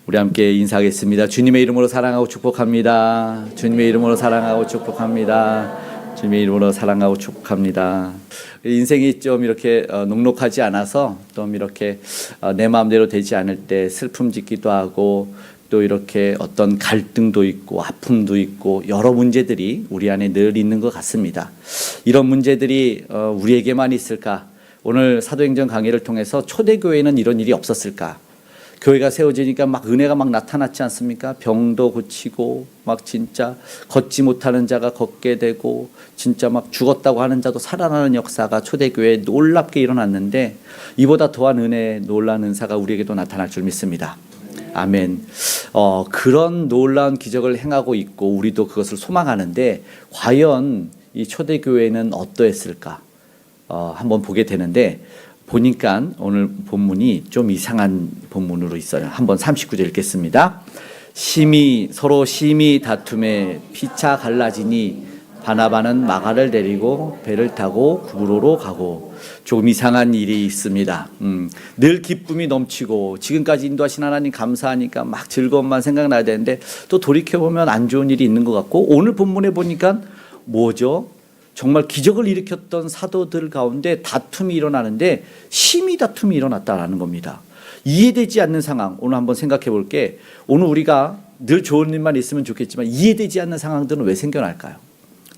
우리 함께 인사하겠습니다. 주님의 이름으로 사랑하고 축복합니다. 주님의 이름으로 사랑하고 축복합니다. 주님의 이름으로 사랑하고 축복합니다. 인생이 좀 이렇게 녹록하지 않아서 좀 이렇게 내 마음대로 되지 않을 때 슬픔 짓기도 하고 또 이렇게 어떤 갈등도 있고 아픔도 있고 여러 문제들이 우리 안에 늘 있는 것 같습니다. 이런 문제들이 우리에게만 있을까? 오늘 사도행전 강의를 통해서 초대교회는 이런 일이 없었을까? 교회가 세워지니까 막 은혜가 막 나타났지 않습니까? 병도 고치고 막 진짜 걷지 못하는 자가 걷게 되고 진짜 막 죽었다고 하는 자도 살아나는 역사가 초대교회에 놀랍게 일어났는데 이보다 더한 은혜, 놀라운 은사가 우리에게도 나타날 줄 믿습니다. 아멘. 그런 놀라운 기적을 행하고 있고 우리도 그것을 소망하는데 과연 이 초대교회는 어떠했을까? 한번 보게 되는데 보니까 오늘 본문이 좀 이상한 본문으로 있어요. 한번 39절 읽겠습니다. 서로 심히 다툼에 피차 갈라지니 바나바는 마가를 데리고 배를 타고 구브로로 가고. 조금 이상한 일이 있습니다. 늘 기쁨이 넘치고 지금까지 인도하신 하나님 감사하니까 막 즐거움만 생각나야 되는데 또 돌이켜보면 안 좋은 일이 있는 것 같고 오늘 본문에 보니까 뭐죠? 정말 기적을 일으켰던 사도들 가운데 다툼이 일어나는데 심히 다툼이 일어났다라는 겁니다. 이해되지 않는 상황 오늘 한번 생각해 볼게. 오늘 우리가 늘 좋은 일만 있으면 좋겠지만 이해되지 않는 상황들은 왜 생겨날까요?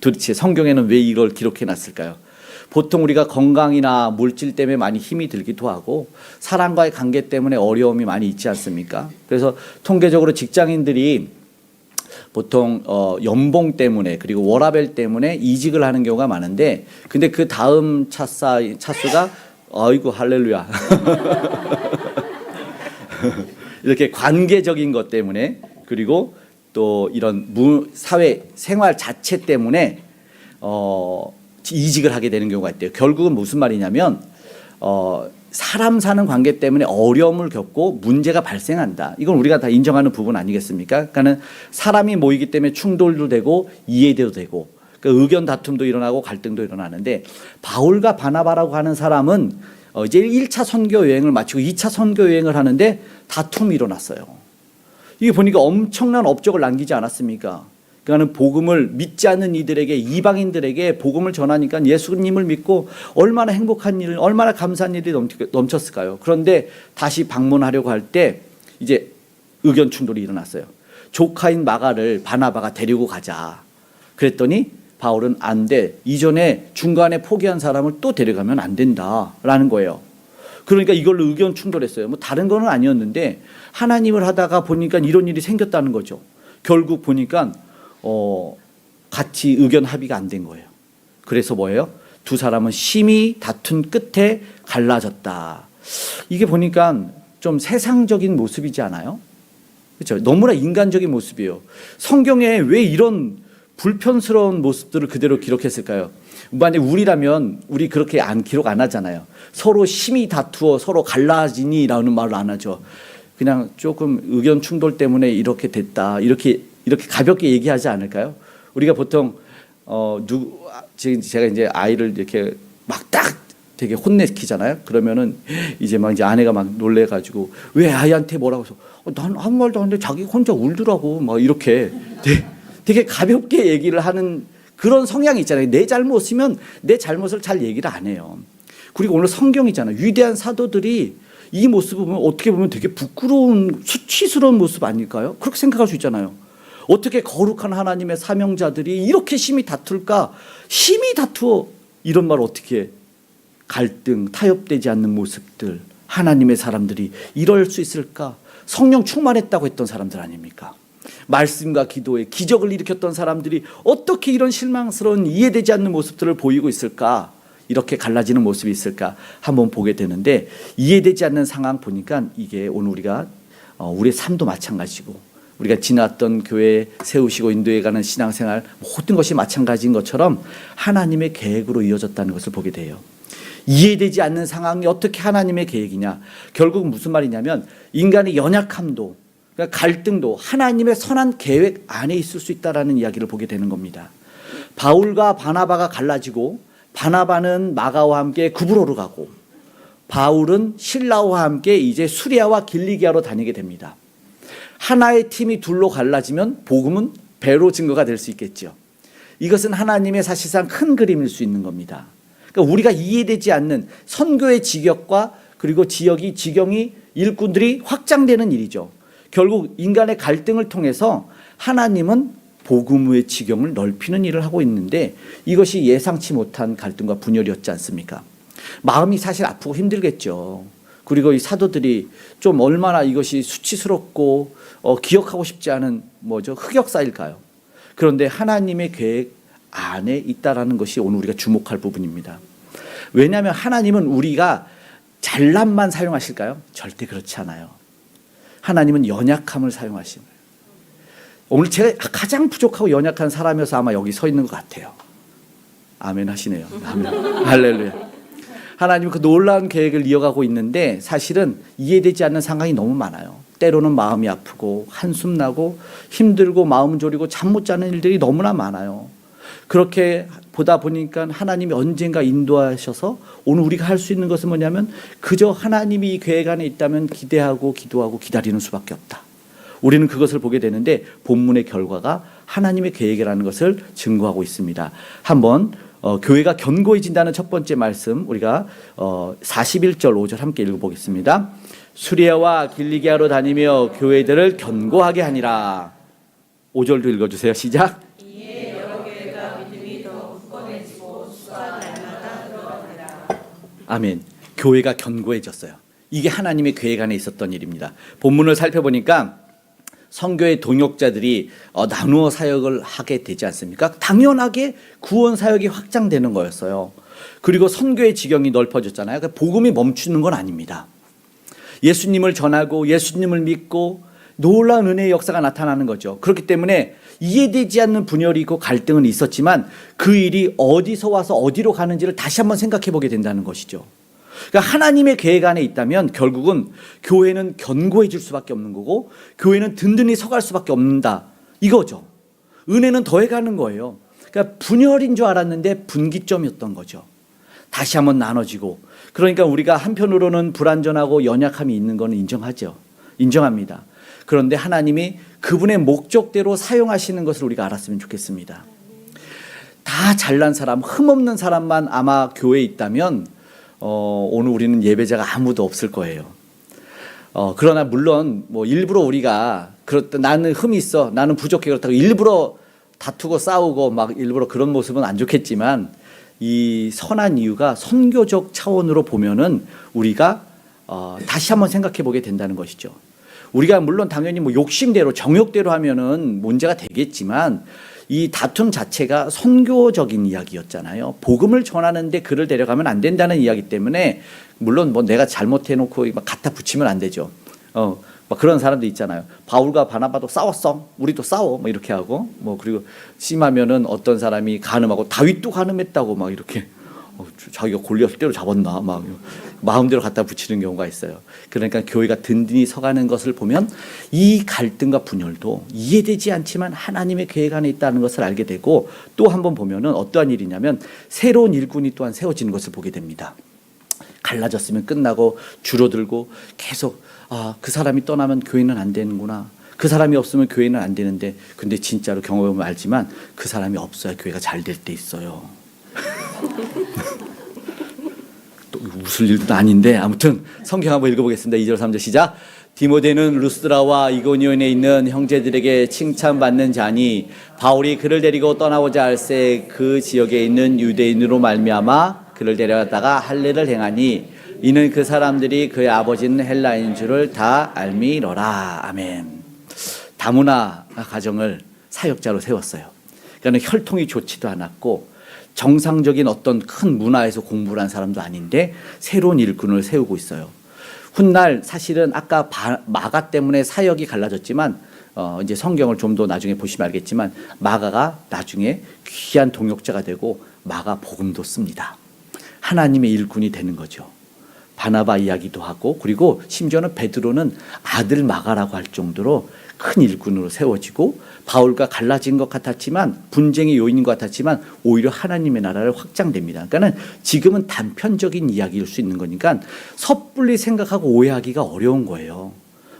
도대체 성경에는 왜 이걸 기록해 놨을까요? 보통 우리가 건강이나 물질 때문에 많이 힘이 들기도 하고 사람과의 관계 때문에 어려움이 많이 있지 않습니까? 그래서 통계적으로 직장인들이 보통 연봉 때문에 그리고 워라밸 때문에 이직을 하는 경우가 많은데 근데 그 다음 차수가 아이고 할렐루야 이렇게 관계적인 것 때문에 그리고 또 이런 사회 생활 자체 때문에 이직을 하게 되는 경우가 있대요. 결국은 무슨 말이냐면 사람 사는 관계 때문에 어려움을 겪고 문제가 발생한다. 이건 우리가 다 인정하는 부분 아니겠습니까? 그러니까는 사람이 모이기 때문에 충돌도 되고 이해도 되고 그러니까 의견 다툼도 일어나고 갈등도 일어나는데 바울과 바나바라고 하는 사람은 이제 1차 선교 여행을 마치고 2차 선교 여행을 하는데 다툼이 일어났어요. 이게 보니까 엄청난 업적을 남기지 않았습니까? 그러니까 복음을 믿지 않는 이들에게 이방인들에게 복음을 전하니까 예수님을 믿고 얼마나 행복한 일, 얼마나 감사한 일이 넘쳤을까요? 그런데 다시 방문하려고 할 때 이제 의견 충돌이 일어났어요. 조카인 마가를 바나바가 데리고 가자. 그랬더니 바울은 안 돼. 이전에 중간에 포기한 사람을 또 데려가면 안 된다라는 거예요. 그러니까 이걸로 의견 충돌했어요. 뭐 다른 건 아니었는데 하나님을 하다가 보니까 이런 일이 생겼다는 거죠. 결국 보니까 같이 의견 합의가 안 된 거예요. 그래서 뭐예요? 두 사람은 심히 다툰 끝에 갈라졌다. 이게 보니까 좀 세상적인 모습이지 않아요? 그렇죠? 너무나 인간적인 모습이에요. 성경에 왜 이런 불편스러운 모습들을 그대로 기록했을까요? 만약 우리라면 우리 그렇게 기록 안 하잖아요. 서로 심히 다투어 서로 갈라지니라는 말을 안 하죠. 그냥 조금 의견 충돌 때문에 이렇게 됐다. 이렇게 가볍게 얘기하지 않을까요? 우리가 보통 제가 이제 아이를 이렇게 막 딱 되게 혼내키잖아요. 그러면은 이제 아내가 막 놀래가지고 왜 아이한테 뭐라고 해서 난 아무 말도 안 했는데 자기 혼자 울더라고 막 이렇게 되게 가볍게 얘기를 하는 그런 성향이 있잖아요. 내 잘못이면 내 잘못을 잘 얘기를 안 해요. 그리고 오늘 성경이잖아요. 위대한 사도들이 이 모습을 보면 어떻게 보면 되게 부끄러운 수치스러운 모습 아닐까요? 그렇게 생각할 수 있잖아요. 어떻게 거룩한 하나님의 사명자들이 이렇게 심히 다툴까? 심히 다투어 이런 말 어떻게 해? 갈등, 타협되지 않는 모습들 하나님의 사람들이 이럴 수 있을까? 성령 충만했다고 했던 사람들 아닙니까? 말씀과 기도에 기적을 일으켰던 사람들이 어떻게 이런 실망스러운 이해되지 않는 모습들을 보이고 있을까? 이렇게 갈라지는 모습이 있을까? 한번 보게 되는데 이해되지 않는 상황 보니까 이게 오늘 우리가 우리의 삶도 마찬가지고 우리가 지났던 교회 세우시고 인도해 가는 신앙생활 모든 것이 마찬가지인 것처럼 하나님의 계획으로 이어졌다는 것을 보게 돼요. 이해되지 않는 상황이 어떻게 하나님의 계획이냐. 결국 무슨 말이냐면 인간의 연약함도 그러니까 갈등도 하나님의 선한 계획 안에 있을 수 있다는 이야기를 보게 되는 겁니다. 바울과 바나바가 갈라지고 바나바는 마가와 함께 구브로로 가고 바울은 실라와 함께 이제 수리아와 길리기아로 다니게 됩니다. 하나의 팀이 둘로 갈라지면 복음은 배로 증거가 될 수 있겠죠. 이것은 하나님의 사실상 큰 그림일 수 있는 겁니다. 그러니까 우리가 이해되지 않는 선교의 지경과 그리고 지경이 일꾼들이 확장되는 일이죠. 결국 인간의 갈등을 통해서 하나님은 복음의 지경을 넓히는 일을 하고 있는데 이것이 예상치 못한 갈등과 분열이었지 않습니까? 마음이 사실 아프고 힘들겠죠. 그리고 이 사도들이 좀 얼마나 이것이 수치스럽고 기억하고 싶지 않은 흑역사일까요? 그런데 하나님의 계획 안에 있다라는 것이 오늘 우리가 주목할 부분입니다. 왜냐하면 하나님은 우리가 잘남만 사용하실까요? 절대 그렇지 않아요. 하나님은 연약함을 사용하십니다. 오늘 제가 가장 부족하고 연약한 사람이어서 아마 여기 서 있는 것 같아요. 아멘 하시네요. 아멘. 할렐루야. 하나님은 그 놀라운 계획을 이어가고 있는데 사실은 이해되지 않는 상황이 너무 많아요. 때로는 마음이 아프고 한숨 나고 힘들고 마음 졸이고 잠 못 자는 일들이 너무나 많아요. 그렇게 보다 보니까 하나님이 언젠가 인도하셔서 오늘 우리가 할 수 있는 것은 뭐냐면 그저 하나님이 이 계획 안에 있다면 기대하고 기도하고 기다리는 수밖에 없다. 우리는 그것을 보게 되는데 본문의 결과가 하나님의 계획이라는 것을 증거하고 있습니다. 한번 교회가 견고해진다는 첫 번째 말씀 우리가 41절 5절 함께 읽어보겠습니다. 수리아와 길리기아로 다니며 교회들을 견고하게 하니라. 5절도 읽어주세요. 시작. 이에 여러 교회가 믿음이 더 굳건해지고 수가 날마다 늘어나니라. 아멘. 교회가 견고해졌어요. 이게 하나님의 계획 안에 있었던 일입니다. 본문을 살펴보니까 선교의 동역자들이 나누어 사역을 하게 되지 않습니까? 당연하게 구원 사역이 확장되는 거였어요. 그리고 선교의 지경이 넓어졌잖아요. 그러니까 복음이 멈추는 건 아닙니다. 예수님을 전하고 예수님을 믿고 놀라운 은혜의 역사가 나타나는 거죠. 그렇기 때문에 이해되지 않는 분열이 있고 갈등은 있었지만 그 일이 어디서 와서 어디로 가는지를 다시 한번 생각해 보게 된다는 것이죠. 그러니까 하나님의 계획 안에 있다면 결국은 교회는 견고해질 수밖에 없는 거고 교회는 든든히 서갈 수밖에 없는다 이거죠. 은혜는 더해가는 거예요. 그러니까 분열인 줄 알았는데 분기점이었던 거죠. 다시 한번 나눠지고 그러니까 우리가 한편으로는 불완전하고 연약함이 있는 거는 인정하죠. 인정합니다. 그런데 하나님이 그분의 목적대로 사용하시는 것을 우리가 알았으면 좋겠습니다. 다 잘난 사람, 흠없는 사람만 아마 교회에 있다면 오늘 우리는 예배자가 아무도 없을 거예요. 그러나 물론 일부러 우리가 나는 흠이 있어, 나는 부족해 그렇다고 일부러 다투고 싸우고 막 일부러 그런 모습은 안 좋겠지만 이 선한 이유가 선교적 차원으로 보면은 우리가 다시 한번 생각해 보게 된다는 것이죠. 우리가 물론 당연히 욕심대로 정욕대로 하면은 문제가 되겠지만 이 다툼 자체가 선교적인 이야기였잖아요. 복음을 전하는데 그를 데려가면 안 된다는 이야기 때문에 물론 내가 잘못해놓고 막 갖다 붙이면 안 되죠. 막 그런 사람도 있잖아요. 바울과 바나바도 싸웠어. 우리도 싸워. 이렇게 하고 그리고 심하면은 어떤 사람이 간음하고 다윗도 간음했다고 막 이렇게 자기가 골리앗을 때려잡았나 막 마음대로 갖다 붙이는 경우가 있어요. 그러니까 교회가 든든히 서가는 것을 보면 이 갈등과 분열도 이해되지 않지만 하나님의 계획 안에 있다는 것을 알게 되고 또 한번 보면은 어떠한 일이냐면 새로운 일꾼이 또한 세워지는 것을 보게 됩니다. 갈라졌으면 끝나고 줄어들고 계속 그 사람이 떠나면 교회는 안 되는구나. 그 사람이 없으면 교회는 안 되는데 근데 진짜로 경험해보면 알지만 그 사람이 없어야 교회가 잘 될 때 있어요. 또 웃을 일도 아닌데 아무튼 성경 한번 읽어보겠습니다. 2절 3절 시작. 디모데는 루스드라와 이고니온에 있는 형제들에게 칭찬받는 자니 바울이 그를 데리고 떠나고자 할새 그 지역에 있는 유대인으로 말미암아 그를 데려갔다가 할례를 행하니 이는 그 사람들이 그의 아버지는 헬라인 줄을 다 알미러라. 아멘. 다문화 가정을 사역자로 세웠어요. 그러니까 혈통이 좋지도 않았고 정상적인 어떤 큰 문화에서 공부를 한 사람도 아닌데 새로운 일꾼을 세우고 있어요. 훗날 사실은 아까 마가 때문에 사역이 갈라졌지만 이제 성경을 좀 더 나중에 보시면 알겠지만 마가가 나중에 귀한 동역자가 되고 마가 복음도 씁니다. 하나님의 일꾼이 되는 거죠. 바나바 이야기도 하고 그리고 심지어는 베드로는 아들 마가라고 할 정도로 큰 일꾼으로 세워지고 바울과 갈라진 것 같았지만 분쟁의 요인인 것 같았지만 오히려 하나님의 나라를 확장됩니다. 그러니까 지금은 단편적인 이야기일 수 있는 거니까 섣불리 생각하고 오해하기가 어려운 거예요.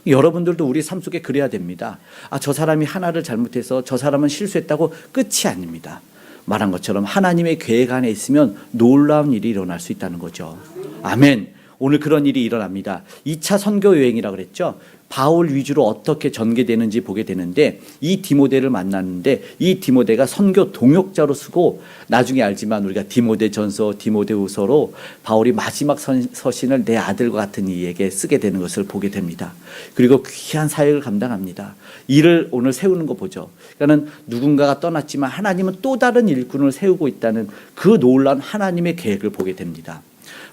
여러분들도 우리 삶 속에 그래야 됩니다. 저 사람이 하나를 잘못해서 저 사람은 실수했다고 끝이 아닙니다. 말한 것처럼 하나님의 계획 안에 있으면 놀라운 일이 일어날 수 있다는 거죠. 아멘. 오늘 그런 일이 일어납니다. 2차 선교 여행이라고 그랬죠. 바울 위주로 어떻게 전개되는지 보게 되는데, 이 디모데를 만났는데 이 디모데가 선교 동역자로 쓰고, 나중에 알지만 우리가 디모데전서, 디모데후서로 바울이 마지막 서신을 내 아들과 같은 이에게 쓰게 되는 것을 보게 됩니다. 그리고 귀한 사역을 감당합니다. 이를 오늘 세우는 거 보죠. 그러니까 누군가가 떠났지만 하나님은 또 다른 일꾼을 세우고 있다는 그 놀라운 하나님의 계획을 보게 됩니다.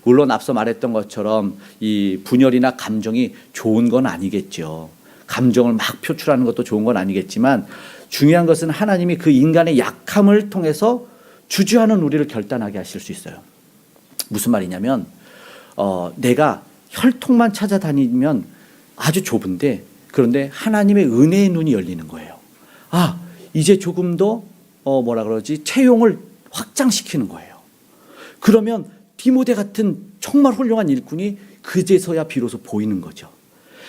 물론 앞서 말했던 것처럼 이 분열이나 감정이 좋은 건 아니겠죠. 감정을 막 표출하는 것도 좋은 건 아니겠지만, 중요한 것은 하나님이 그 인간의 약함을 통해서 주저하는 우리를 결단하게 하실 수 있어요. 무슨 말이냐면, 내가 혈통만 찾아다니면 아주 좁은데, 그런데 하나님의 은혜의 눈이 열리는 거예요. 이제 조금 더 채용을 확장시키는 거예요. 그러면 디모데 같은 정말 훌륭한 일꾼이 그제서야 비로소 보이는 거죠.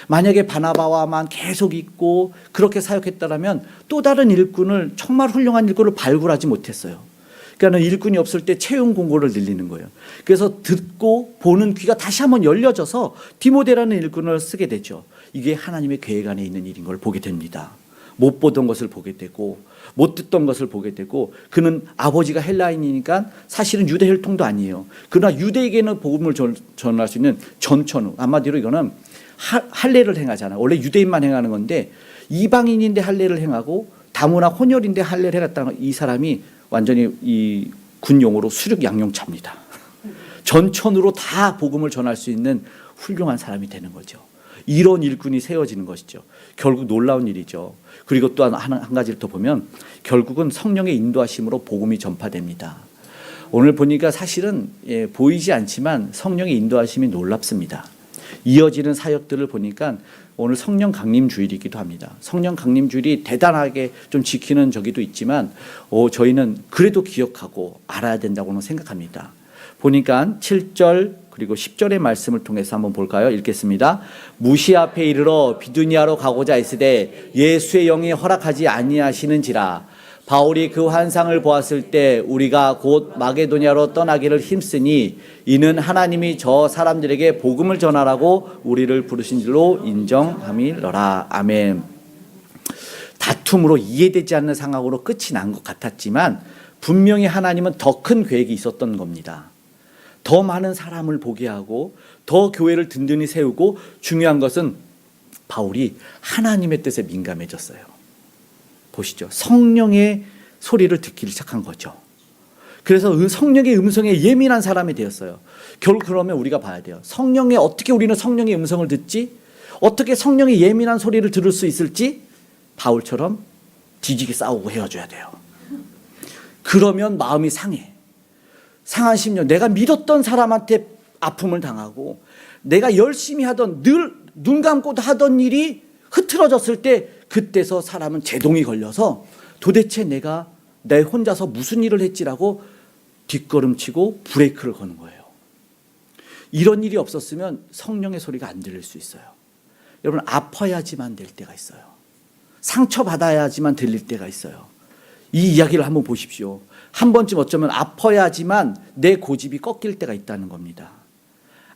만약에 바나바와만 계속 있고 그렇게 사역했다라면 또 다른 일꾼을, 정말 훌륭한 일꾼을 발굴하지 못했어요. 그러니까 일꾼이 없을 때 채용 공고를 늘리는 거예요. 그래서 듣고 보는 귀가 다시 한번 열려져서 디모데라는 일꾼을 쓰게 되죠. 이게 하나님의 계획 안에 있는 일인 걸 보게 됩니다. 못 보던 것을 보게 되고 못 듣던 것을 보게 되고, 그는 아버지가 헬라인이니까 사실은 유대 혈통도 아니에요. 그러나 유대에게는 복음을 전할 수 있는 전천후, 한마디로 이거는 할례를 행하잖아요. 원래 유대인만 행하는 건데 이방인인데 할례를 행하고 다문화 혼혈인데 할례를 해갔다는, 이 사람이 완전히 이 군용어로 수륙 양용차입니다. 전천후로 다 복음을 전할 수 있는 훌륭한 사람이 되는 거죠. 이런 일꾼이 세워지는 것이죠. 결국 놀라운 일이죠. 그리고 또 한 가지를 더 보면 결국은 성령의 인도하심으로 복음이 전파됩니다. 오늘 보니까 사실은 보이지 않지만 성령의 인도하심이 놀랍습니다. 이어지는 사역들을 보니까 오늘 성령 강림 주일이기도 합니다. 성령 강림 주일이 대단하게 좀 지키는 저기도 있지만 저희는 그래도 기억하고 알아야 된다고는 생각합니다. 보니까 7절 그리고 10절의 말씀을 통해서 한번 볼까요? 읽겠습니다. 무시 앞에 이르러 비두니아로 가고자 했으되 예수의 영이 허락하지 아니하시는지라. 바울이 그 환상을 보았을 때 우리가 곧 마게도냐로 떠나기를 힘쓰니 이는 하나님이 저 사람들에게 복음을 전하라고 우리를 부르신 줄로 인정함이러라. 아멘. 다툼으로 이해되지 않는 상황으로 끝이 난 것 같았지만 분명히 하나님은 더 큰 계획이 있었던 겁니다. 더 많은 사람을 보게 하고 더 교회를 든든히 세우고, 중요한 것은 바울이 하나님의 뜻에 민감해졌어요. 보시죠. 성령의 소리를 듣기 시작한 거죠. 그래서 성령의 음성에 예민한 사람이 되었어요. 결국 그러면 우리가 봐야 돼요. 어떻게 우리는 성령의 음성을 듣지? 어떻게 성령의 예민한 소리를 들을 수 있을지? 바울처럼 뒤지게 싸우고 헤어져야 돼요. 그러면 마음이 상해. 상한 심령, 내가 믿었던 사람한테 아픔을 당하고 내가 열심히 하던, 늘 눈 감고도 하던 일이 흐트러졌을 때, 그때서 사람은 제동이 걸려서 도대체 내가 내 혼자서 무슨 일을 했지라고 뒷걸음치고 브레이크를 거는 거예요. 이런 일이 없었으면 성령의 소리가 안 들릴 수 있어요. 여러분, 아파야지만 될 때가 있어요. 상처받아야지만 들릴 때가 있어요. 이 이야기를 한번 보십시오. 한 번쯤 어쩌면 아파야지만 내 고집이 꺾일 때가 있다는 겁니다.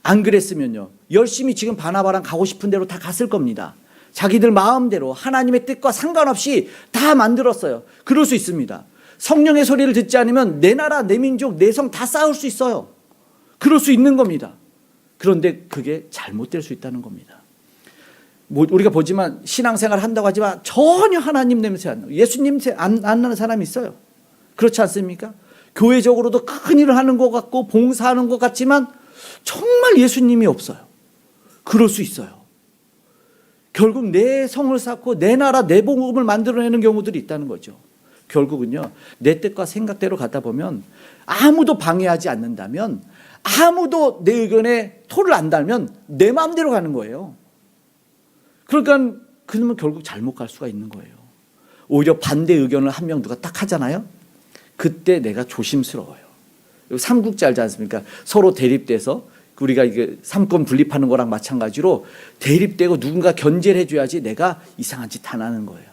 안 그랬으면요, 열심히 지금 바나바랑 가고 싶은 대로 다 갔을 겁니다. 자기들 마음대로 하나님의 뜻과 상관없이 다 만들었어요. 그럴 수 있습니다. 성령의 소리를 듣지 않으면 내 나라, 내 민족, 내 성 다 싸울 수 있어요. 그럴 수 있는 겁니다. 그런데 그게 잘못될 수 있다는 겁니다. 우리가 보지만 신앙생활을 한다고 하지만 전혀 하나님 냄새 안 나고 예수님 냄새 안 나는 사람이 있어요. 그렇지 않습니까? 교회적으로도 큰 일을 하는 것 같고 봉사하는 것 같지만 정말 예수님이 없어요. 그럴 수 있어요. 결국 내 성을 쌓고 내 나라, 내 복음을 만들어내는 경우들이 있다는 거죠. 결국은요, 내 뜻과 생각대로 가다 보면, 아무도 방해하지 않는다면, 아무도 내 의견에 토를 안 달면 내 마음대로 가는 거예요. 그러니까 그러면 결국 잘못 갈 수가 있는 거예요. 오히려 반대 의견을 한 명 누가 딱 하잖아요. 그때 내가 조심스러워요. 삼국지 알지 않습니까? 서로 대립돼서 우리가 이게 삼권 분립하는 거랑 마찬가지로 대립되고 누군가 견제를 해줘야지 내가 이상한 짓 안 하는 거예요.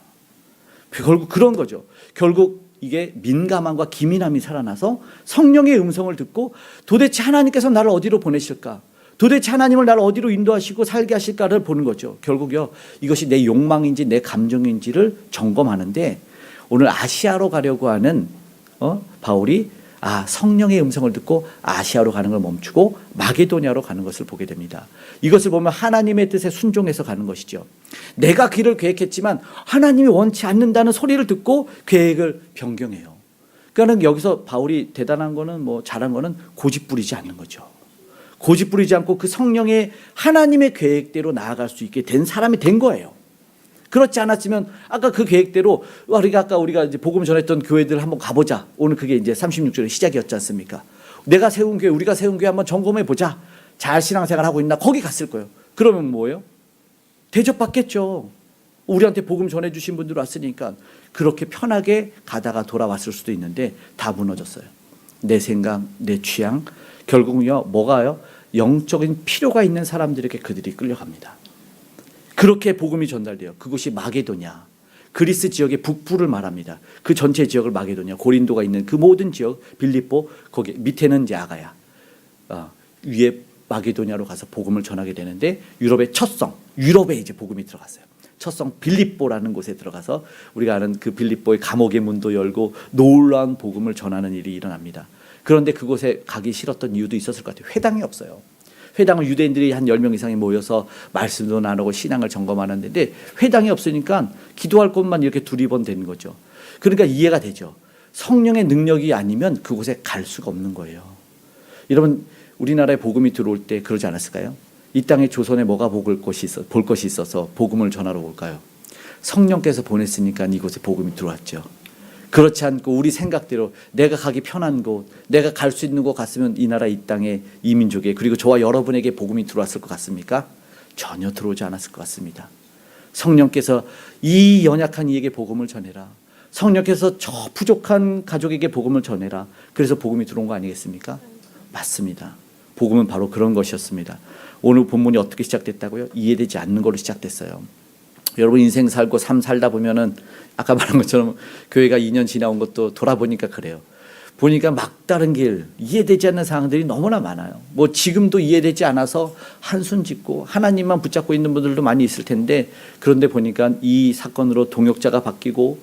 결국 그런 거죠. 결국 이게 민감함과 기민함이 살아나서 성령의 음성을 듣고 도대체 하나님께서 나를 어디로 보내실까? 도대체 하나님을 나를 어디로 인도하시고 살게 하실까를 보는 거죠. 결국요, 이것이 내 욕망인지 내 감정인지를 점검하는데 오늘 아시아로 가려고 하는 바울이 성령의 음성을 듣고 아시아로 가는 걸 멈추고 마게도냐로 가는 것을 보게 됩니다. 이것을 보면 하나님의 뜻에 순종해서 가는 것이죠. 내가 길을 계획했지만 하나님이 원치 않는다는 소리를 듣고 계획을 변경해요. 그러니까 여기서 바울이 대단한 거는 잘한 거는 고집 부리지 않는 거죠. 고집 부리지 않고 그 성령의 하나님의 계획대로 나아갈 수 있게 된 사람이 된 거예요. 그렇지 않았으면 아까 그 계획대로 우리가 이제 복음 전했던 교회들 한번 가보자. 오늘 그게 이제 36절의 시작이었지 않습니까? 우리가 세운 교회 한번 점검해 보자. 잘 신앙생활 하고 있나? 거기 갔을 거예요. 그러면 뭐예요? 대접받겠죠. 우리한테 복음 전해주신 분들 왔으니까 그렇게 편하게 가다가 돌아왔을 수도 있는데 다 무너졌어요. 내 생각, 내 취향, 결국은요 뭐가요? 영적인 필요가 있는 사람들에게 그들이 끌려갑니다. 그렇게 복음이 전달돼요. 그곳이 마게도냐, 그리스 지역의 북부를 말합니다. 그 전체 지역을 마게도냐, 고린도가 있는 그 모든 지역, 빌립보, 거기 밑에는 이제 아가야, 위에 마게도냐로 가서 복음을 전하게 되는데 유럽의 첫성, 유럽에 이제 복음이 들어갔어요. 첫성 빌립보라는 곳에 들어가서 우리가 아는 그 빌립보의 감옥의 문도 열고 놀라운 복음을 전하는 일이 일어납니다. 그런데 그곳에 가기 싫었던 이유도 있었을 것 같아요. 회당이 없어요. 회당은 유대인들이 한 10명 이상이 모여서 말씀도 나누고 신앙을 점검하는데 회당이 없으니까 기도할 곳만 이렇게 두리번 되는 거죠. 그러니까 이해가 되죠. 성령의 능력이 아니면 그곳에 갈 수가 없는 거예요. 여러분 우리나라에 복음이 들어올 때 그러지 않았을까요? 이 땅에 조선에 뭐가 볼 것이 있어서 복음을 전하러 올까요? 성령께서 보냈으니까 이곳에 복음이 들어왔죠. 그렇지 않고 우리 생각대로 내가 가기 편한 곳, 내가 갈 수 있는 곳 갔으면 이 나라 이 땅에 이 민족에 그리고 저와 여러분에게 복음이 들어왔을 것 같습니까? 전혀 들어오지 않았을 것 같습니다. 성령께서 이 연약한 이에게 복음을 전해라. 성령께서 저 부족한 가족에게 복음을 전해라. 그래서 복음이 들어온 거 아니겠습니까? 맞습니다. 복음은 바로 그런 것이었습니다. 오늘 본문이 어떻게 시작됐다고요? 이해되지 않는 걸로 시작됐어요. 여러분 인생 살고 삶 살다 보면은 아까 말한 것처럼 교회가 2년 지나온 것도 돌아보니까 그래요. 보니까 막다른 길, 이해되지 않는 상황들이 너무나 많아요. 지금도 이해되지 않아서 한숨 짓고 하나님만 붙잡고 있는 분들도 많이 있을 텐데 그런데 보니까 이 사건으로 동역자가 바뀌고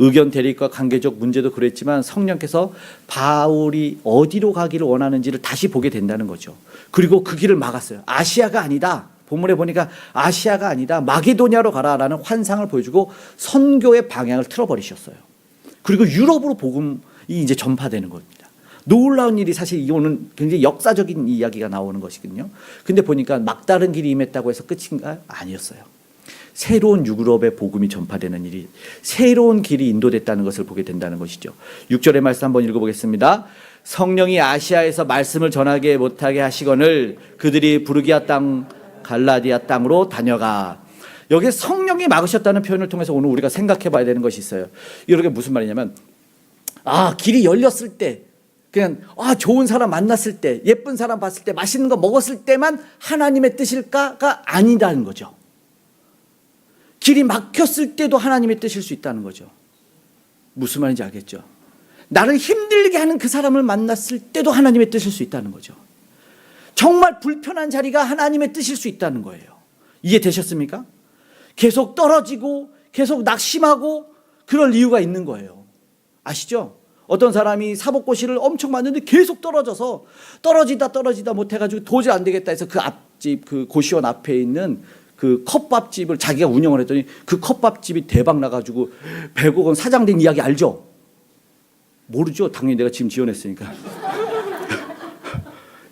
의견 대립과 관계적 문제도 그랬지만 성령께서 바울이 어디로 가기를 원하는지를 다시 보게 된다는 거죠. 그리고 그 길을 막았어요. 아시아가 아니다. 본문에 보니까 아시아가 아니다. 마게도냐로 가라라는 환상을 보여주고 선교의 방향을 틀어버리셨어요. 그리고 유럽으로 복음이 이제 전파되는 겁니다. 놀라운 일이 사실 이거는 굉장히 역사적인 이야기가 나오는 것이거든요. 근데 보니까 막다른 길이 임했다고 해서 끝인가요? 아니었어요. 새로운 유럽의 복음이 전파되는 일이 새로운 길이 인도됐다는 것을 보게 된다는 것이죠. 6절의 말씀 한번 읽어보겠습니다. 성령이 아시아에서 말씀을 전하게 못하게 하시거늘 그들이 부르기아 땅 갈라디아 땅으로 다녀가. 여기에 성령이 막으셨다는 표현을 통해서 오늘 우리가 생각해 봐야 되는 것이 있어요. 이게 무슨 말이냐면 길이 열렸을 때 그냥 좋은 사람 만났을 때 예쁜 사람 봤을 때 맛있는 거 먹었을 때만 하나님의 뜻일까가 아니다는 거죠. 길이 막혔을 때도 하나님의 뜻일 수 있다는 거죠. 무슨 말인지 알겠죠? 나를 힘들게 하는 그 사람을 만났을 때도 하나님의 뜻일 수 있다는 거죠. 정말 불편한 자리가 하나님의 뜻일 수 있다는 거예요. 이해되셨습니까? 계속 떨어지고 계속 낙심하고 그럴 이유가 있는 거예요. 아시죠? 어떤 사람이 사법고시를 엄청 맞는데 계속 떨어지다 못해가지고 도저히 안 되겠다 해서 그 앞집 그 고시원 앞에 있는 그 컵밥집을 자기가 운영을 했더니 그 컵밥집이 대박 나가지고 100억 원 사장된 이야기 알죠? 모르죠? 당연히 내가 지금 지원했으니까.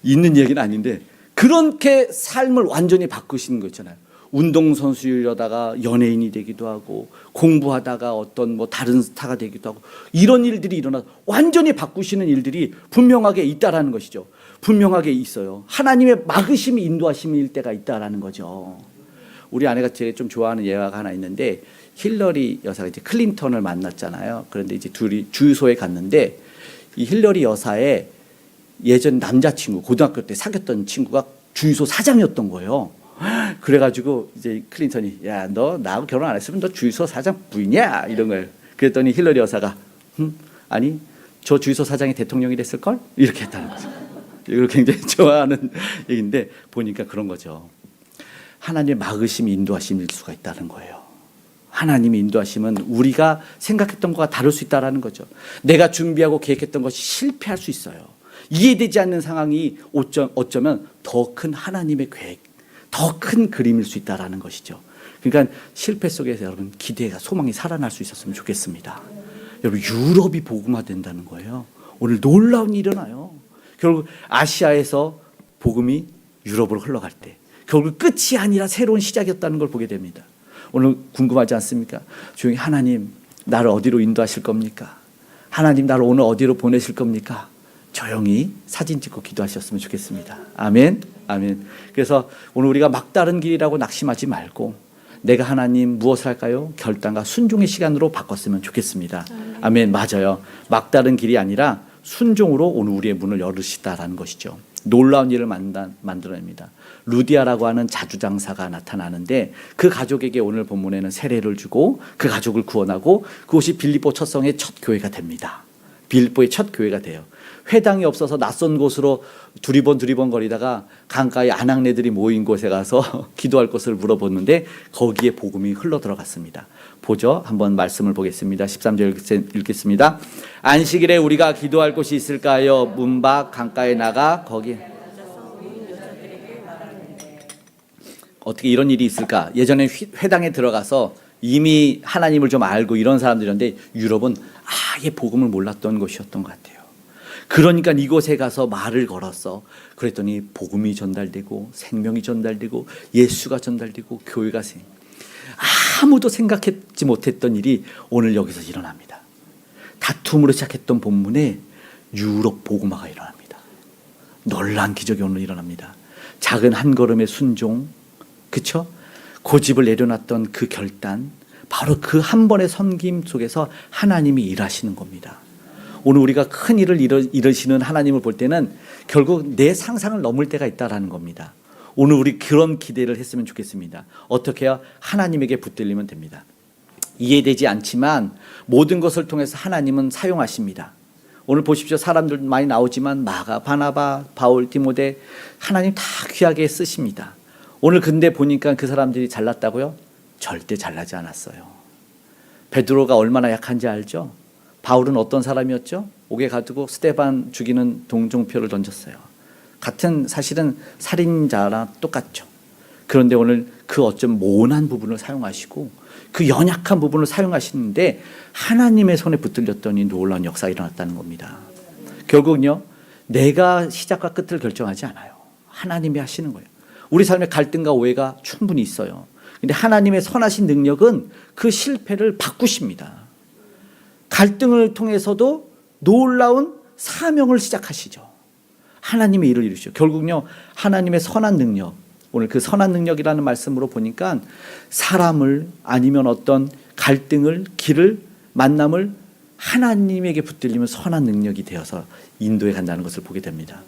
있는 얘기는 아닌데 그렇게 삶을 완전히 바꾸시는 거 있잖아요. 운동선수이려다가 연예인이 되기도 하고 공부하다가 어떤 다른 스타가 되기도 하고 이런 일들이 일어나 완전히 바꾸시는 일들이 분명하게 있다라는 것이죠. 분명하게 있어요. 하나님의 막으심이 인도하심일 때가 있다라는 거죠. 우리 아내가 제가 좀 좋아하는 예화가 하나 있는데 힐러리 여사가 이제 클린턴을 만났잖아요. 그런데 이제 둘이 주유소에 갔는데 이 힐러리 여사의 예전 남자친구, 고등학교 때 사귀었던 친구가 주유소 사장이었던 거예요. 그래가지고 이제 클린턴이 야, 너 나하고 결혼 안 했으면 너 주유소 사장 부인이야 이런 거예요. 그랬더니 힐러리 여사가 아니 저 주유소 사장이 대통령이 됐을 걸 이렇게 했다는 거죠. 이걸 굉장히 좋아하는 얘기인데 보니까 그런 거죠. 하나님의 막으심이 인도하심일 수가 있다는 거예요. 하나님의 인도하심은 우리가 생각했던 것과 다를 수 있다는 거죠. 내가 준비하고 계획했던 것이 실패할 수 있어요. 이해되지 않는 상황이 어쩌면 더 큰 하나님의 계획, 더 큰 그림일 수 있다는 것이죠. 그러니까 실패 속에서 여러분 기대가 소망이 살아날 수 있었으면 좋겠습니다. 여러분 유럽이 복음화된다는 거예요. 오늘 놀라운 일이 일어나요. 결국 아시아에서 복음이 유럽으로 흘러갈 때 결국 끝이 아니라 새로운 시작이었다는 걸 보게 됩니다. 오늘 궁금하지 않습니까? 조용히 하나님 나를 어디로 인도하실 겁니까? 하나님 나를 오늘 어디로 보내실 겁니까? 조용히 사진 찍고 기도하셨으면 좋겠습니다. 아멘. 아멘. 그래서 오늘 우리가 막다른 길이라고 낙심하지 말고 내가 하나님 무엇을 할까요? 결단과 순종의 시간으로 바꿨으면 좋겠습니다. 아멘. 맞아요. 막다른 길이 아니라 순종으로 오늘 우리의 문을 열으시다라는 것이죠. 놀라운 일을 만들어냅니다. 루디아라고 하는 자주장사가 나타나는데 그 가족에게 오늘 본문에는 세례를 주고 그 가족을 구원하고 그곳이 빌립보 첫 성의 첫 교회가 됩니다. 빌립보의 첫 교회가 돼요. 회당이 없어서 낯선 곳으로 두리번 거리다가 강가에 아낙네들이 모인 곳에 가서 기도할 곳을 물어보는데 거기에 복음이 흘러 들어갔습니다. 보죠. 한번 말씀을 보겠습니다. 13절 읽겠습니다. 안식일에 우리가 기도할 곳이 있을까요? 문 밖 강가에 나가 거기 어떻게 이런 일이 있을까? 예전에 회당에 들어가서 이미 하나님을 좀 알고 이런 사람들이었는데 유럽은 아예 복음을 몰랐던 곳이었던 것 같아요. 그러니까 이곳에 가서 말을 걸었어. 그랬더니 복음이 전달되고 생명이 전달되고 예수가 전달되고 교회가 아무도 생각하지 못했던 일이 오늘 여기서 일어납니다. 다툼으로 시작했던 본문에 유럽 복음화가 일어납니다. 놀라운 기적이 오늘 일어납니다. 작은 한 걸음의 순종, 그쵸? 고집을 내려놨던 그 결단, 바로 그 한 번의 섬김 속에서 하나님이 일하시는 겁니다. 오늘 우리가 큰 일을 이루시는 하나님을 볼 때는 결국 내 상상을 넘을 때가 있다라는 겁니다. 오늘 우리 그런 기대를 했으면 좋겠습니다. 어떻게 해야 하나님에게 붙들리면 됩니다. 이해되지 않지만 모든 것을 통해서 하나님은 사용하십니다. 오늘 보십시오. 사람들 많이 나오지만 마가, 바나바, 바울, 디모데 하나님 다 귀하게 쓰십니다. 오늘 근데 보니까 그 사람들이 잘났다고요? 절대 잘나지 않았어요. 베드로가 얼마나 약한지 알죠? 바울은 어떤 사람이었죠? 옥에 가두고 스데반 죽이는 동정표를 던졌어요. 같은 사실은 살인자랑 똑같죠. 그런데 오늘 그 어쩜 모난 부분을 사용하시고 그 연약한 부분을 사용하시는데 하나님의 손에 붙들렸더니 놀라운 역사가 일어났다는 겁니다. 결국은요, 내가 시작과 끝을 결정하지 않아요. 하나님이 하시는 거예요. 우리 삶의 갈등과 오해가 충분히 있어요. 근데 하나님의 선하신 능력은 그 실패를 바꾸십니다. 갈등을 통해서도 놀라운 사명을 시작하시죠. 하나님의 일을 이루시죠. 결국은요, 하나님의 선한 능력, 오늘 그 선한 능력이라는 말씀으로 보니까 사람을 아니면 어떤 갈등을, 길을, 만남을 하나님에게 붙들리면 선한 능력이 되어서 인도해 간다는 것을 보게 됩니다.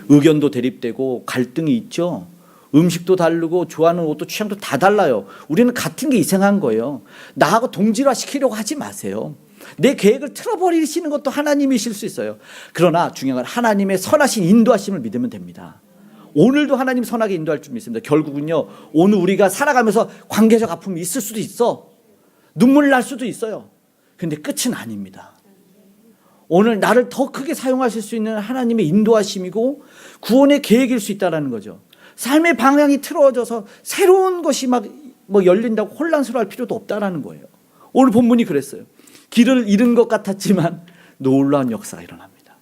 의견도 대립되고 갈등이 있죠. 음식도 다르고 좋아하는 옷도 취향도 다 달라요. 우리는 같은 게 이상한 거예요. 나하고 동질화 시키려고 하지 마세요. 내 계획을 틀어버리시는 것도 하나님이실 수 있어요. 그러나 중요한 건 하나님의 선하신 인도하심을 믿으면 됩니다. 오늘도 하나님 선하게 인도할 줄 믿습니다. 결국은요, 오늘 우리가 살아가면서 관계적 아픔이 있을 수도 있어. 눈물 날 수도 있어요. 근데 끝은 아닙니다. 오늘 나를 더 크게 사용하실 수 있는 하나님의 인도하심이고 구원의 계획일 수 있다는 거죠. 삶의 방향이 틀어져서 새로운 것이 막 열린다고 혼란스러워할 필요도 없다라는 거예요. 오늘 본문이 그랬어요. 길을 잃은 것 같았지만 놀라운 역사가 일어납니다.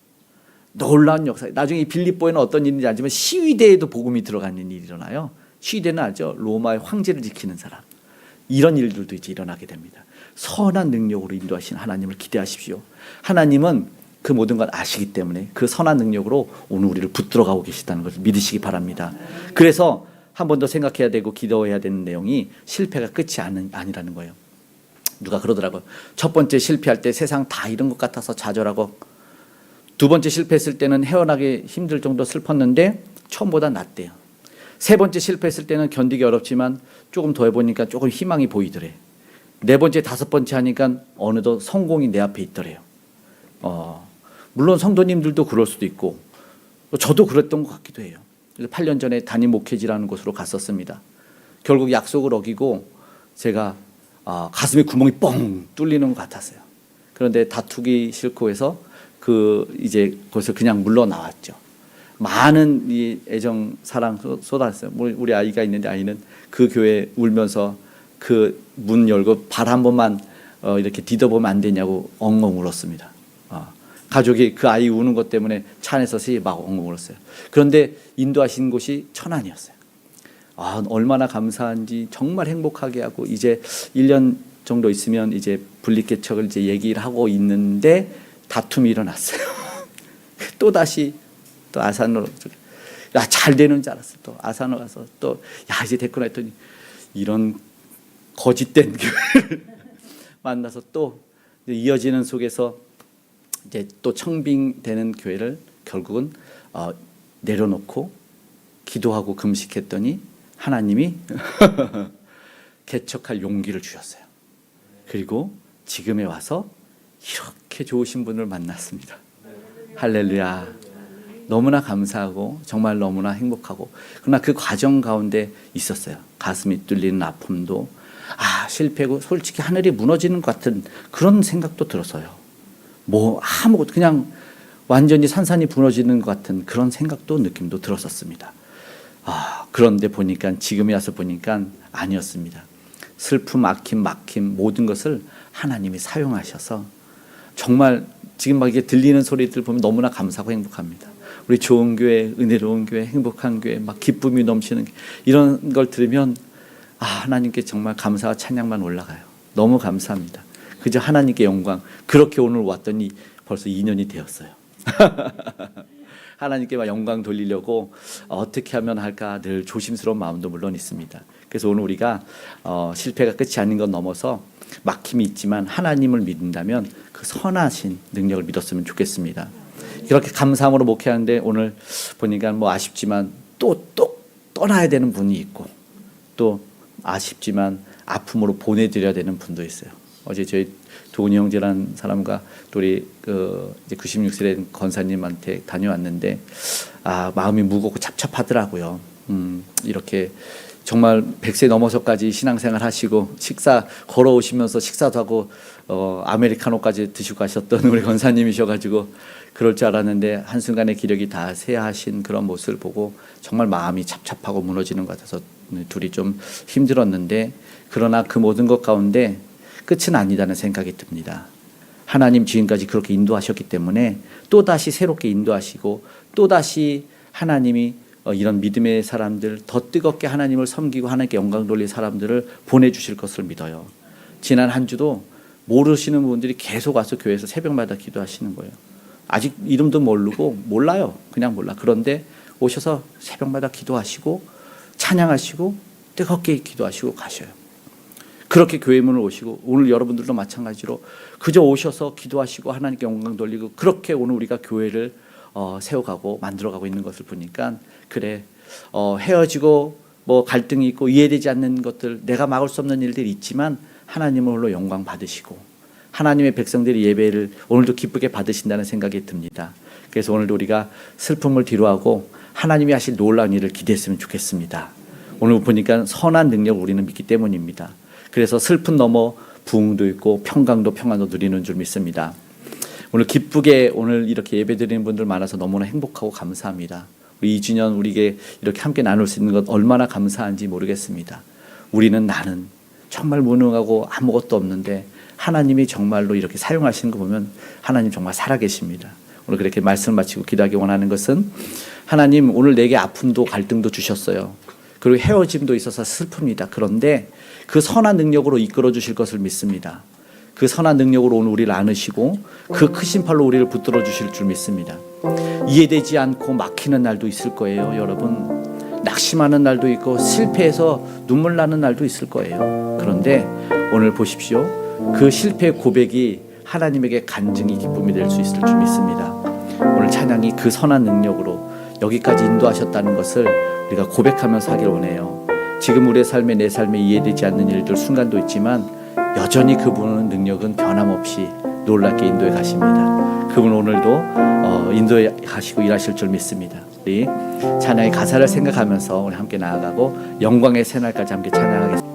놀라운 역사. 나중에 빌립보에는 어떤 일인지 알지만 시위대에도 복음이 들어가는 일이 일어나요. 시위대는 알죠? 로마의 황제를 지키는 사람. 이런 일들도 이제 일어나게 됩니다. 선한 능력으로 인도하신 하나님을 기대하십시오. 하나님은 그 모든 걸 아시기 때문에 그 선한 능력으로 오늘 우리를 붙들어가고 계시다는 것을 믿으시기 바랍니다. 그래서 한 번 더 생각해야 되고 기도해야 되는 내용이 실패가 끝이 아니라는 거예요. 누가 그러더라고요. 첫 번째 실패할 때 세상 다 잃은 것 같아서 좌절하고, 두 번째 실패했을 때는 헤어나기 힘들 정도 슬펐는데 처음보다 낫대요. 세 번째 실패했을 때는 견디기 어렵지만 조금 더 해보니까 조금 희망이 보이더래. 네 번째, 다섯 번째 하니까 어느덧 성공이 내 앞에 있더래요. 물론 성도님들도 그럴 수도 있고 저도 그랬던 것 같기도 해요. 그래서 8년 전에 담임 목회지라는 곳으로 갔었습니다. 결국 약속을 어기고 제가 가슴에 구멍이 뻥 뚫리는 것 같았어요. 그런데 다투기 싫고 해서 이제 거기서 그냥 물러나왔죠. 많은 이 애정 사랑 쏟았어요. 우리 아이가 있는데 아이는 그 교회 울면서 그 문 열고 발 한 번만 이렇게 디뎌보면 안 되냐고 엉엉 울었습니다. 가족이 그 아이 우는 것 때문에 차 안에서 막 엉엉 울었어요. 그런데 인도하신 곳이 천안이었어요. 얼마나 감사한지 정말 행복하게 하고 이제 1년 정도 있으면 이제 분립개척을 이제 얘기를 하고 있는데 다툼이 일어났어요. 또 다시 또 아산으로 잘 되는 줄 알았어. 또 아산으로 가서 또 이제 됐구나 했더니 이런 거짓된 교회를 만나서 또 이어지는 속에서 이제 또 청빙되는 교회를 결국은 내려놓고 기도하고 금식했더니 하나님이 개척할 용기를 주셨어요. 그리고 지금에 와서 이렇게 좋으신 분을 만났습니다. 할렐루야. 너무나 감사하고 정말 너무나 행복하고 그러나 그 과정 가운데 있었어요. 가슴이 뚫리는 아픔도 실패고 솔직히 하늘이 무너지는 것 같은 그런 생각도 들었어요. 아무것도 그냥 완전히 산산이 무너지는 것 같은 그런 생각도 느낌도 들었었습니다. 그런데 보니까 지금에 와서 보니까 아니었습니다. 슬픔, 막힘 모든 것을 하나님이 사용하셔서 정말 지금 막 이게 들리는 소리들 보면 너무나 감사하고 행복합니다. 우리 좋은 교회, 은혜로운 교회, 행복한 교회, 막 기쁨이 넘치는 이런 걸 들으면 하나님께 정말 감사와 찬양만 올라가요. 너무 감사합니다. 그저 하나님께 영광. 그렇게 오늘 왔더니 벌써 2년이 되었어요. 하나님께 영광 돌리려고 어떻게 하면 할까 늘 조심스러운 마음도 물론 있습니다. 그래서 오늘 우리가 실패가 끝이 아닌 건 넘어서 막힘이 있지만 하나님을 믿는다면 그 선하신 능력을 믿었으면 좋겠습니다. 이렇게 감사함으로 목회하는데 오늘 보니까 아쉽지만 또 떠나야 되는 분이 있고 또 아쉽지만 아픔으로 보내드려야 되는 분도 있어요. 어제 저희 도훈이 형제라는 사람과 또 우리 이제 96세 된 권사님한테 다녀왔는데 마음이 무겁고 잡잡하더라고요. 이렇게 정말 100세 넘어서까지 신앙생활 하시고 걸어오시면서 식사도 하고 아메리카노까지 드시고 가셨던 우리 권사님이셔가지고 그럴 줄 알았는데 한순간에 기력이 다 쇠하신 그런 모습을 보고 정말 마음이 잡잡하고 무너지는 것 같아서 둘이 좀 힘들었는데 그러나 그 모든 것 가운데 끝은 아니다는 생각이 듭니다. 하나님 지금까지 그렇게 인도하셨기 때문에 또다시 새롭게 인도하시고 또다시 하나님이 이런 믿음의 사람들 더 뜨겁게 하나님을 섬기고 하나님께 영광 돌릴 사람들을 보내주실 것을 믿어요. 지난 한 주도 모르시는 분들이 계속 와서 교회에서 새벽마다 기도하시는 거예요. 아직 이름도 모르고 몰라요. 그냥 몰라. 그런데 오셔서 새벽마다 기도하시고 찬양하시고 뜨겁게 기도하시고 가셔요. 그렇게 교회 문을 오시고 오늘 여러분들도 마찬가지로 그저 오셔서 기도하시고 하나님께 영광 돌리고 그렇게 오늘 우리가 교회를 세워가고 만들어가고 있는 것을 보니까 그래 헤어지고 갈등이 있고 이해되지 않는 것들 내가 막을 수 없는 일들이 있지만 하나님은 홀로 영광 받으시고 하나님의 백성들이 예배를 오늘도 기쁘게 받으신다는 생각이 듭니다. 그래서 오늘도 우리가 슬픔을 뒤로하고 하나님이 하실 놀라운 일을 기대했으면 좋겠습니다. 오늘 보니까 선한 능력을 우리는 믿기 때문입니다. 그래서 슬픔 넘어 부흥도 있고 평강도 평안도 누리는 줄 믿습니다. 오늘 기쁘게 오늘 이렇게 예배드리는 분들 많아서 너무나 행복하고 감사합니다. 우리 2주년 우리에게 이렇게 함께 나눌 수 있는 것 얼마나 감사한지 모르겠습니다. 나는 정말 무능하고 아무것도 없는데 하나님이 정말로 이렇게 사용하시는 거 보면 하나님 정말 살아계십니다. 오늘 그렇게 말씀을 마치고 기도하기 원하는 것은 하나님 오늘 내게 아픔도 갈등도 주셨어요. 그리고 헤어짐도 있어서 슬픕니다. 그런데 그 선한 능력으로 이끌어 주실 것을 믿습니다. 그 선한 능력으로 오늘 우리를 안으시고 그 크신 팔로 우리를 붙들어 주실 줄 믿습니다. 이해되지 않고 막히는 날도 있을 거예요. 여러분 낙심하는 날도 있고 실패해서 눈물 나는 날도 있을 거예요. 그런데 오늘 보십시오. 그 실패의 고백이 하나님에게 간증이 기쁨이 될 수 있을 줄 믿습니다. 오늘 찬양이 그 선한 능력으로 여기까지 인도하셨다는 것을 우리가 고백하면서 하길 원해요. 지금 우리의 삶에 내 삶에 이해되지 않는 일들 순간도 있지만 여전히 그분은 능력은 변함없이 놀랍게 인도해 가십니다. 그분 오늘도 인도해 가시고 일하실 줄 믿습니다. 우리 찬양의 가사를 생각하면서 우리 함께 나아가고 영광의 새날까지 함께 찬양하겠습니다.